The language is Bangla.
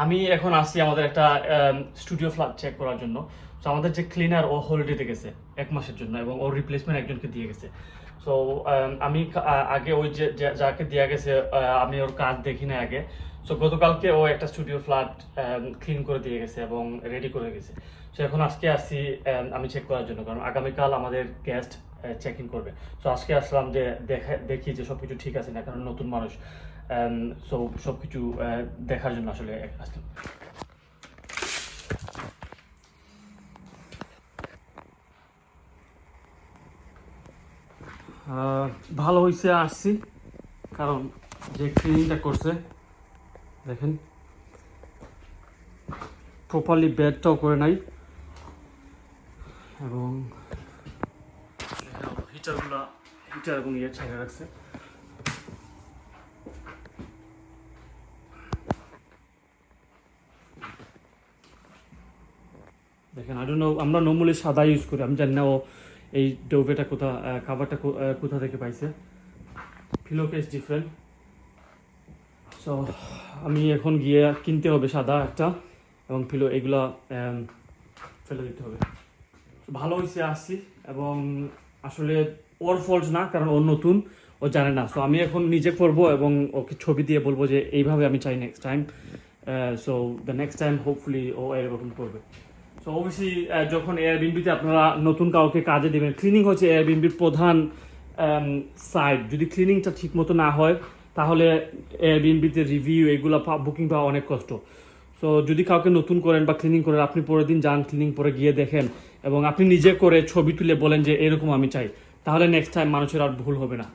আমি এখন আসছি আমাদের একটা স্টুডিও ফ্ল্যাট চেক করার জন্য। সো আমাদের যে ক্লিনার ও হলিডেতে গেছে 1 মাসের জন্য এবং ওর রিপ্লেসমেন্ট একজনকে দিয়ে গেছে। সো আমি আগে ওই যাকে দেওয়া গেছে আমি ওর কাজ দেখি না আগে। সো গতকালকে ও একটা স্টুডিও ফ্ল্যাট ক্লিন করে দিয়ে গেছে এবং রেডি করে গেছে। সো এখন আজকে আসছি আমি চেক করার জন্য, কারণ আগামীকাল আমাদের গেস্ট চেক ইন করবে। সো আজকে আসলাম যে দেখি যে সব কিছু ঠিক আছে না, কারণ নতুন মানুষ। সো সব কিছু দেখার জন্য আসলে আসলাম। ভালো হয়েছে আসছি, কারণ যে ক্লিনিংটা করছে দেখেন প্রপারলি বেডটাও করে নাই এবং হিটার এবং ইয়ে ছেড়ে রাখছে। দেখেন আই ডোন্ট নো, আমরা নর্মালি সাদা ইউজ করি, আমি জানি না ও এই ডোভেটা খাবারটা কোথা থেকে পাইছে। Fellow case different. সো আমি এখন গিয়ে কিনতে হবে সাদা একটা এবং ফিলো এগুলা ফেলে দিতে হবে। ভালো হয়েছে আসছি, এবং আসলে ওর ফল্ট না, কারণ ওর নতুন, ও জানে না। সো আমি এখন নিজে করবো এবং ওকে ছবি দিয়ে বলবো যে এইভাবে আমি চাই next time. So the next time hopefully ও এরকম করবে। সো অবভিয়াসলি যখন এয়ারবিএনবিতে আপনারা নতুন কাউকে কাজে দেবেন, ক্লিনিং হচ্ছে এয়ারবিএনবির প্রধান সাইড। যদি ক্লিনিংটা ঠিক মতো না হয় তাহলে এয়ারবিএনবিতে রিভিউ এগুলো বুকিং পাওয়া অনেক কষ্ট। সো যদি কাউকে নতুন করেন বা ক্লিনিং করেন, আপনি পরের দিন যান, ক্লিনিং পরে গিয়ে দেখেন এবং আপনি নিজে করে ছবি তুলে বলেন যে এরকম আমি চাই, তাহলে নেক্সট টাইম মানুষের আর ভুল হবে না।